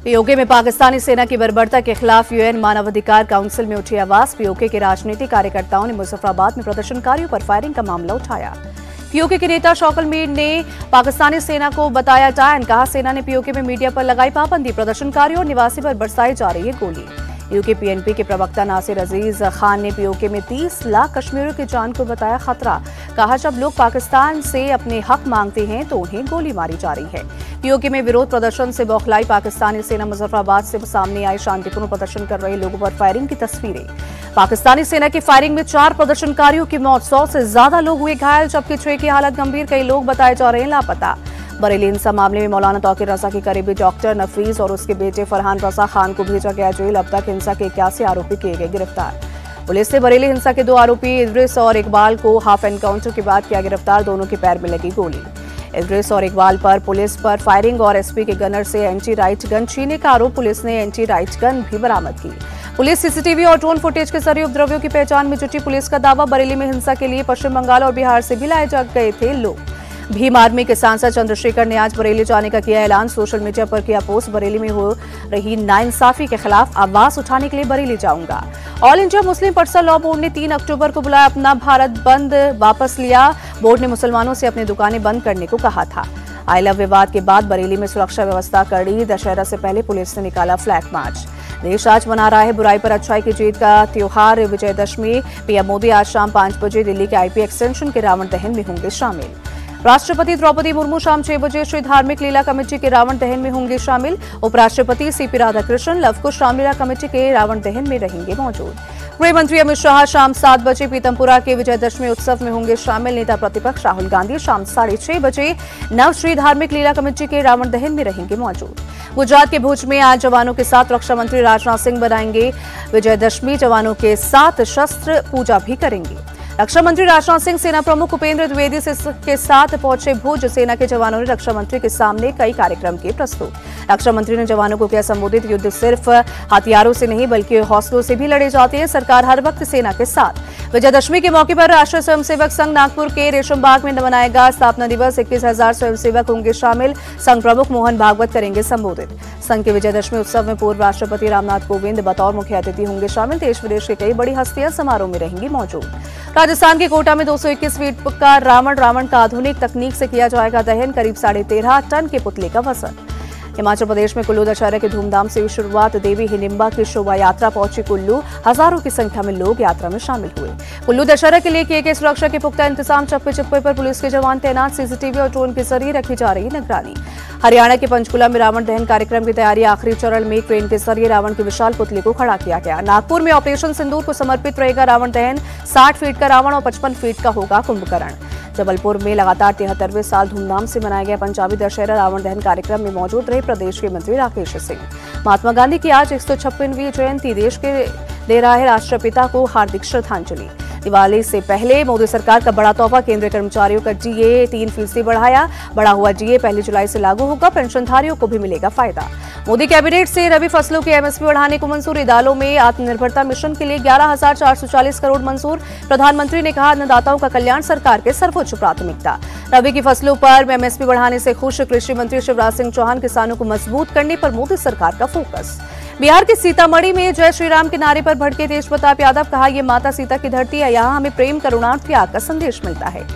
PoK में पाकिस्तानी सेना की बर्बरता के खिलाफ यूएन मानवाधिकार काउंसिल में उठी आवाज। पीओके के राजनीतिक कार्यकर्ताओं ने मुजफ्फराबाद में प्रदर्शनकारियों पर फायरिंग का मामला उठाया। पीओके के नेता शौकत मीर ने पाकिस्तानी सेना को बताया टायन। कहा, सेना ने पीओके में मीडिया पर लगाई पाबंदी। प्रदर्शनकारियों और निवासी पर बरसाई जा रही है गोली। यूके पीएनपी के प्रवक्ता नासिर अजीज खान ने पीओके में 30 लाख कश्मीरियों की जान को बताया खतरा। कहा, जब लोग पाकिस्तान से अपने हक मांगते हैं तो उन्हें गोली मारी जा रही है। पीओके में विरोध प्रदर्शन से बौखलाई पाकिस्तानी सेना। मुजफ्फराबाद से सामने आई शांतिपूर्ण प्रदर्शन कर रहे लोगों पर फायरिंग की तस्वीरें। पाकिस्तानी सेना की फायरिंग में 4 प्रदर्शनकारियों की मौत, 100 से ज्यादा लोग हुए घायल, जबकि 6 की हालत गंभीर। कई लोग बताए जा रहे हैं लापता। बरेली हिंसा मामले में मौलाना तौकीर रजा के करीबी डॉक्टर नफीस और उसके बेटे फरहान रजा खान को भेजा गया जेल। अब तक हिंसा के 81 आरोपी किए गए गिरफ्तार। पुलिस ने बरेली हिंसा के 2 आरोपी इद्रिस और इकबाल को हाफ एनकाउंटर के बाद किया गिरफ्तार। दोनों के पैर में लगी गोली। इद्रिस और इकबाल पर पुलिस पर फायरिंग और एसपी के गनर से एंटी राइट गन छीनने का आरोप। पुलिस ने एंटी राइट गन भी बरामद की। पुलिस सीसीटीवी और ड्रोन फुटेज के जरिए उपद्रवियों की पहचान में जुटी। पुलिस का दावा, बरेली में हिंसा के लिए पश्चिम बंगाल और बिहार से भी लाए जा गए थे लोग। भीम आर्मी के सांसद चंद्रशेखर ने आज बरेली जाने का किया ऐलान। सोशल मीडिया पर किया पोस्ट, बरेली में हो रही नाइंसाफी के खिलाफ आवाज उठाने के लिए बरेली जाऊंगा। All India Muslim personal law board ने 3 अक्टूबर को बुलाया अपना भारत बंद वापस लिया। बोर्ड ने मुसलमानों से अपनी दुकानें बंद करने को कहा था। आई लव विवाद के बाद बरेली में सुरक्षा व्यवस्था कड़ी। दशहरा से पहले पुलिस ने निकाला फ्लैग मार्च। देश आज मना रहा है बुराई पर अच्छाई की जीत का त्योहार विजयदशमी। पीएम मोदी आज शाम 5 बजे दिल्ली के आईपी एक्सटेंशन के रावण दहन में होंगे शामिल। राष्ट्रपति द्रौपदी मुर्मू शाम 6 बजे श्री धार्मिक लीला कमेटी के रावण दहन में होंगे शामिल। उपराष्ट्रपति सीपी राधाकृष्णन लवकुश रामलीला कमेटी के रावण दहन में रहेंगे मौजूद। गृह मंत्री अमित शाह शाम 7 बजे पीतमपुरा के विजयदशमी उत्सव में होंगे शामिल। नेता प्रतिपक्ष राहुल गांधी शाम 6:30 बजे नव श्री धार्मिक लीला कमेटी के रावण दहन में रहेंगे मौजूद। गुजरात के भुज में आज जवानों के साथ रक्षा मंत्री राजनाथ सिंह बनाएंगे विजयदशमी। जवानों के साथ शस्त्र पूजा भी करेंगे। रक्षा मंत्री राजनाथ सिंह सेना प्रमुख उपेंद्र द्विवेदी के साथ पहुंचे भुज। सेना के जवानों ने रक्षा मंत्री के सामने कई कार्यक्रम किए प्रस्तुत। रक्षा मंत्री ने जवानों को किया संबोधित, युद्ध सिर्फ हथियारों से नहीं बल्कि हौसलों से भी लड़े जाते हैं। सरकार हर वक्त सेना के साथ। विजयदशमी के मौके पर राष्ट्रीय स्वयंसेवक संघ नागपुर के रेशमबाग में मनाएगा स्थापना दिवस। 21,000 स्वयंसेवक होंगे शामिल। संघ प्रमुख मोहन भागवत करेंगे संबोधित। संघ के विजयदशमी उत्सव में पूर्व राष्ट्रपति रामनाथ कोविंद बतौर मुख्य अतिथि होंगे शामिल। देश विदेश के कई बड़ी हस्तियां समारोह में रहेंगी मौजूद। राजस्थान के कोटा में 221 फीट का रावण का आधुनिक तकनीक से किया जाएगा दहन। करीब 13.5 टन के पुतले का वजन। हिमाचल प्रदेश में कुल्लू दशहरा की धूमधाम से हुई शुरुआत। देवी हिडिंबा की शोभा यात्रा पहुंची कुल्लू। हजारों की संख्या में लोग यात्रा में शामिल हुए। कुल्लू दशहरा के लिए किए गए सुरक्षा के पुख्ता इंतजाम। चप्पे चप्पे पर पुलिस के जवान तैनात। सीसीटीवी और ड्रोन के जरिए रखी जा रही निगरानी। हरियाणा के पंचकुला में रावण दहन कार्यक्रम की तैयारी आखिरी चरण में। क्रेन के जरिए रावण के विशाल पुतले को खड़ा किया गया। नागपुर में ऑपरेशन सिंदूर को समर्पित रहेगा रावण दहन। 60 फीट का रावण और 55 फीट का होगा कुंभकर्ण। जबलपुर में लगातार 73वें साल धूमधाम से मनाया गया पंजाबी दशहरा। रावण दहन कार्यक्रम में मौजूद रहे प्रदेश के मंत्री राकेश सिंह। महात्मा गांधी की आज 156वीं जयंती। देश के दे रहा है राष्ट्रपिता को हार्दिक श्रद्धांजलि। दिवाली से पहले मोदी सरकार का बड़ा तोहफा। केंद्रीय कर्मचारियों का डीए 3% बढ़ाया। बढ़ा हुआ डीए 1 जुलाई से लागू होगा। पेंशनधारियों को भी मिलेगा फायदा। मोदी कैबिनेट से रबी फसलों की एमएसपी बढ़ाने को मंजूरी। दालों में आत्मनिर्भरता मिशन के लिए 11,440 करोड़ मंजूर। प्रधानमंत्री ने कहा, अन्नदाताओं का कल्याण सरकार के सर्वोच्च प्राथमिकता। रबी की फसलों पर एमएसपी बढ़ाने से खुश। कृषि मंत्री शिवराज सिंह चौहान किसानों को मजबूत करने पर मोदी सरकार का फोकस। बिहार के सीतामढ़ी में जय श्री राम के नारे पर भड़के तेज प्रताप यादव। कहा, ये माता सीता की धरती है, यहाँ हमें प्रेम करुणा त्याग का संदेश मिलता है।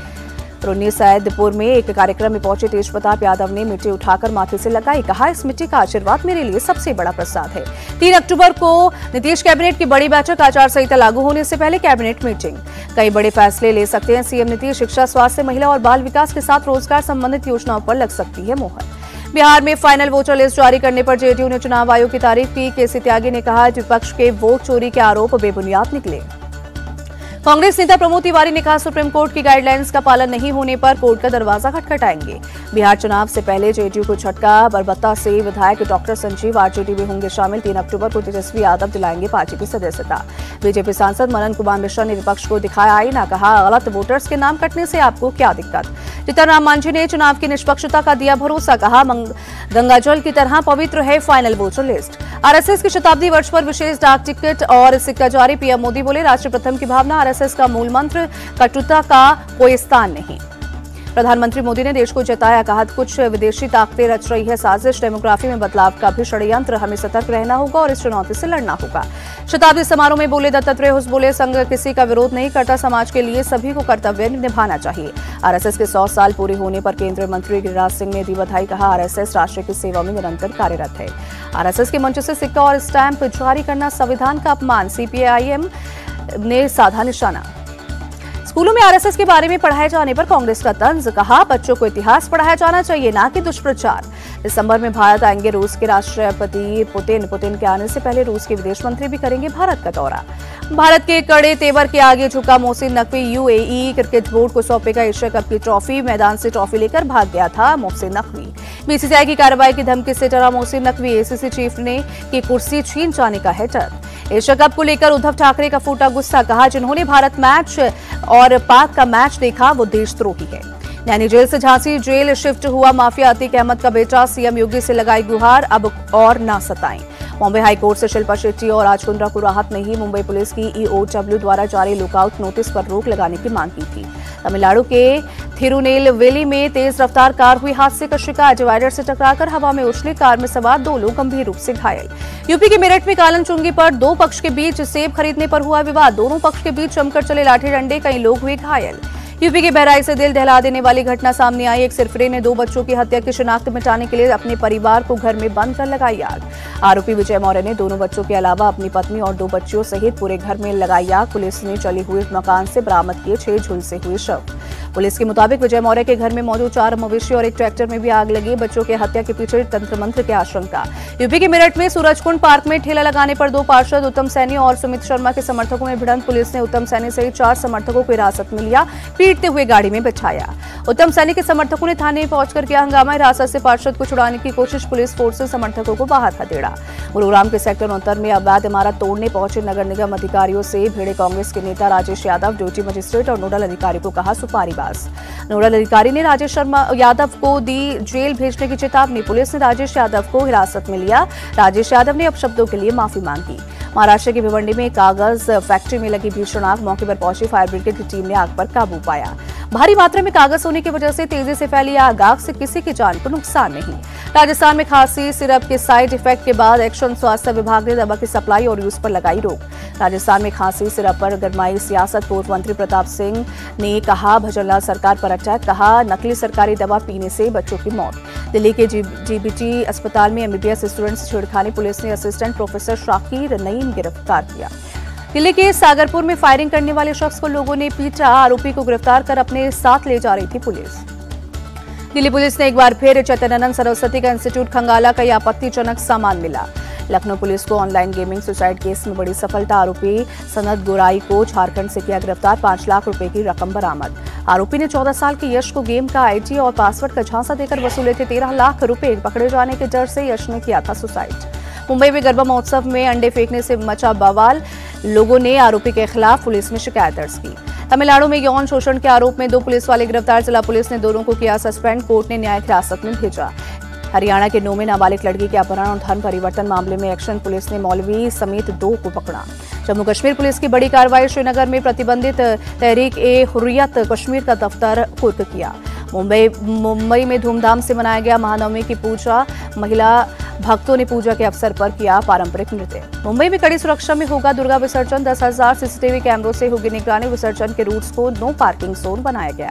रुन्नी सैदपुर में एक कार्यक्रम में पहुंचे तेज प्रताप यादव ने मिट्टी उठाकर माथे से लगाई। कहा, इस मिट्टी का आशीर्वाद मेरे लिए सबसे बड़ा प्रसाद है। 3 अक्टूबर को नीतीश कैबिनेट की बड़ी बैठक। आचार संहिता लागू होने से पहले कैबिनेट मीटिंग। कई बड़े फैसले ले सकते हैं सीएम नीतीश। शिक्षा, स्वास्थ्य, महिला और बाल विकास के साथ रोजगार संबंधित योजनाओं पर लग सकती है मोहर। बिहार में फाइनल वोटर लिस्ट जारी करने पर जेडीयू ने चुनाव आयोग की तारीफ की। केसी त्यागी ने कहा, विपक्ष के वोट चोरी के आरोप बेबुनियाद निकले। कांग्रेस नेता प्रमोद तिवारी ने कहा, सुप्रीम कोर्ट की गाइडलाइंस का पालन नहीं होने पर कोर्ट का दरवाजा खटखटाएंगे। बिहार चुनाव से पहले जेडीयू को झटका। बरबत्ता से विधायक डॉक्टर संजीव आरजेडी में होंगे शामिल। 3 अक्टूबर को तेजस्वी यादव दिलाएंगे पार्टी की सदस्यता। बीजेपी सांसद मनन कुमार मिश्रा ने विपक्ष को दिखाया आईना। कहा, गलत वोटर्स के नाम कटने से आपको क्या दिक्कत। जीतन राम मांझी ने चुनाव की निष्पक्षता का दिया भरोसा। कहा, गंगाजल की तरह पवित्र है फाइनल वोटर लिस्ट। आरएसएस के शताब्दी वर्ष पर विशेष डाक टिकट और सिक्का जारी। पीएम मोदी बोले, राष्ट्र प्रथम की भावना आरएसएस का मूल मंत्र, कटुता का कोई स्थान नहीं। प्रधानमंत्री मोदी ने देश को जताया, कहा कुछ विदेशी ताकतें रच रही है साजिश, डेमोग्राफी में बदलाव का भी षड्यंत्र, हमें सतर्क रहना होगा और इस चुनौती से लड़ना होगा। शताब्दी समारोह में बोले दत्तात्रेय हुस बोले, संघ किसी का विरोध नहीं करता, समाज के लिए सभी को कर्तव्य निभाना चाहिए। आरएसएस के 100 साल पूरे होने पर केंद्रीय मंत्री गिरिराज सिंह ने दी बधाई, कहा आरएसएस राष्ट्र की सेवा में निरंतर कार्यरत है। आरएसएस के मंच से सिक्का और स्टैंप जारी करना संविधान का अपमान, सीपीआईएम ने साधा निशाना। स्कूलों में आरएसएस के बारे में पढ़ाए जाने पर कांग्रेस का तंज, कहा बच्चों को इतिहास पढ़ाया जाना चाहिए, ना कि दुष्प्रचार। दिसंबर में भारत आएंगे रूस के राष्ट्रपति पुतिन के आने से पहले रूस के विदेश मंत्री भी करेंगे भारत का दौरा। भारत के कड़े तेवर के आगे झुका Mohsin Naqvi, UAE cricket board को सौंपेगा एशिया कप की ट्रॉफी, मैदान से ट्रॉफी लेकर भाग गया था मोहसिन नकवी। बीसीसीआई की कार्रवाई की धमकी से डरा मोहसिन नकवी, एसीसी चीफ ने की कुर्सी छीन जाने का है डर। एशिया कप को लेकर उद्धव ठाकरे का फूटा गुस्सा, कहा जिन्होंने भारत मैच और पाक का मैच देखा वो देशद्रोही है। नैनी जेल से झांसी जेल शिफ्ट हुआ माफिया अतीक अहमद का बेटा, सीएम योगी से लगाई गुहार, अब और ना सताएं। मुंबई हाईकोर्ट से शिल्पा शेट्टी और राज कुंद्रा को राहत नहीं, मुंबई पुलिस की ईओडब्ल्यू द्वारा जारी लुकआउट नोटिस पर रोक लगाने की मांग की थी। तमिलनाडु के थिरुनेलवेली में तेज रफ्तार कार हुई हादसे का शिकार, डिवाइडर से टकराकर हवा में उछली, कार में सवार 2 लोग गंभीर रूप से घायल। यूपी के मेरठ में कालन चुंगी पर 2 पक्ष के बीच सेब खरीदने पर हुआ विवाद, दोनों पक्ष के बीच जमकर चले लाठी डंडे, कई लोग हुए घायल। यूपी के बहराइच से दिल दहला देने वाली घटना सामने आई, एक सिरफिरे ने 2 बच्चों की हत्या की शिनाख्त मिटाने के लिए अपने परिवार को घर में बंद कर लगाई आग। आरोपी विजय मौर्य ने दोनों बच्चों के अलावा अपनी पत्नी और 2 बच्चियों सहित पूरे घर में लगाई आग। पुलिस ने जले हुए मकान से बरामद किए 6 झुलसे हुए शव। पुलिस के मुताबिक विजय मौर्य के घर में मौजूद 4 मवेशी और एक ट्रैक्टर में भी आग लगी। बच्चों की हत्या के पीछे तंत्र मंत्र की आशंका। यूपी के मेरठ में सूरजकुंड पार्क में ठेला लगाने पर 2 पार्षद उत्तम सैनी और सुमित शर्मा के समर्थकों में भिड़ंत, पुलिस ने उत्तम सैनी सहित 4 समर्थकों को हिरासत में लिया, पीटते हुए गाड़ी में बिठाया। उत्तम सैनी के समर्थकों ने थाने में पहुंचकर किया हंगामा, हिरासत से पार्षद को छुड़ाने की कोशिश, पुलिस फोर्स से समर्थकों को बाहर खदेड़ा। गुरुग्राम के सेक्टर 69 में अवैध इमारत तोड़ने पहुंचे नगर निगम अधिकारियों से भिड़े कांग्रेस के नेता राजेश यादव, ड्यूटी मजिस्ट्रेट और नोडल अधिकारी को कहा सुपारीबाज। नोडल अधिकारी ने राजेश शर्मा यादव को दी जेल भेजने की चेतावनी, पुलिस ने राजेश यादव को हिरासत में लिया। राजेश यादव ने अपशब्दों के लिए माफी मांगी। महाराष्ट्र के भिवंडी में कागज फैक्ट्री में लगी भीषण आग, मौके पर पहुंची फायर ब्रिगेड की टीम ने आग पर काबू पाया। भारी मात्रा में कागज होने की वजह से तेजी से फैली आग से किसी की जान को नुकसान नहीं। राजस्थान में खांसी सिरप के साइड इफेक्ट के बाद एक्शन स्वास्थ्य विभाग ने दवा की सप्लाई और यूज पर लगाई रोक। राजस्थान में खांसी सिरप पर गरमाई सियासत, पूर्व मंत्री प्रताप सिंह ने कहा भजनलाल सरकार पर अटैक, कहा नकली सरकारी दवा पीने से बच्चों की मौत। दिल्ली के जीबीटी अस्पताल में एमबीबीएस स्टूडेंट से छेड़खानी, पुलिस ने असिस्टेंट प्रोफेसर शाकिर नईम गिरफ्तार किया। दिल्ली के सागरपुर में फायरिंग करने वाले शख्स को लोगों ने पीटा, आरोपी को गिरफ्तार कर अपने साथ ले जा रही थी पुलिस। दिल्ली पुलिस ने एक बार फिर चैतन्यानंद सरस्वती का इंस्टीट्यूट खंगाला, कई आपत्तिजनक सामान मिला। लखनऊ पुलिस को ऑनलाइन गेमिंग सुसाइड केस में बड़ी सफलता, आरोपी सनत गोराई को झारखंड से किया गिरफ्तार, 5 लाख रुपए की रकम बरामद। आरोपी ने 14 साल के यश को गेम का आईडी और पासवर्ड का झांसा देकर वसूले थे 13 लाख रुपए, पकड़े जाने के डर से यश ने किया था सुसाइड। मुंबई में गरबा महोत्सव में अंडे फेंकने से मचा बवाल, लोगों ने आरोपी के खिलाफ पुलिस में शिकायत दर्ज की। तमिलनाडु में यौन शोषण के आरोप में 2 पुलिस वाले गिरफ्तार, जिला पुलिस ने दोनों को किया सस्पेंड, कोर्ट ने न्यायिक हिरासत में भेजा। हरियाणा के नूंह में नाबालिग लड़की के अपहरण और धर्म परिवर्तन मामले में एक्शन, पुलिस ने मौलवी समेत 2 को पकड़ा। जम्मू कश्मीर पुलिस की बड़ी कार्रवाई, श्रीनगर में प्रतिबंधित तहरीक-ए-हुर्रियत कश्मीर का दफ्तर कुर्क किया। मुंबई में धूमधाम से मनाया गया महानवमी की पूजा, महिला भक्तों ने पूजा के अवसर पर किया पारंपरिक नृत्य। मुंबई में कड़ी सुरक्षा में होगा दुर्गा विसर्जन, 10,000 सीसीटीवी कैमरों से होगी निगरानी, विसर्जन के रूट्स को नो पार्किंग जोन बनाया गया।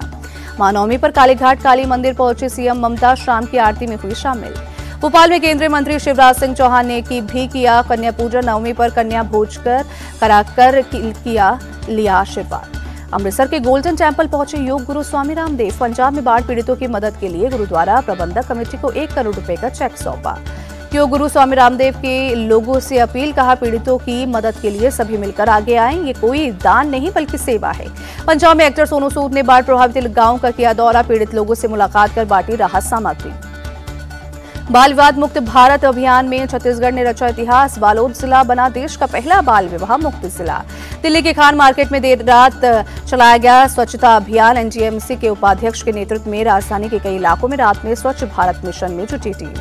महानवमी पर कालीघाट काली मंदिर पहुंचे सीएम ममता, शाम की आरती में हुई शामिल। भोपाल में केंद्रीय मंत्री शिवराज सिंह चौहान ने भी किया कन्या पूजन, नवमी पर कन्या भोज कराकर लिया आशीर्वाद। अमृतसर के गोल्डन टेम्पल पहुंचे योग गुरु स्वामी रामदेव, पंजाब में बाढ़ पीड़ितों की मदद के लिए गुरुद्वारा प्रबंधक कमेटी को 1 करोड़ रुपए का चेक सौंपा। योग गुरु स्वामी रामदेव के लोगों से अपील, कहा पीड़ितों की मदद के लिए सभी मिलकर आगे आएं, ये कोई दान नहीं बल्कि सेवा है। पंजाब में एक्टर सोनू सूद ने बाढ़ प्रभावित गांव का किया दौरा, पीड़ित लोगों से मुलाकात कर बांटी राहत सामग्री। बाल विवाद मुक्त भारत अभियान में छत्तीसगढ़ ने रचा इतिहास, बालोद जिला बना देश का पहला बाल विवाह मुक्त जिला। दिल्ली के खान मार्केट में देर रात चलाया गया स्वच्छता अभियान, एनजीएमसी के उपाध्यक्ष के नेतृत्व में राजधानी के कई इलाकों में रात में स्वच्छ भारत मिशन में जुटी टीम।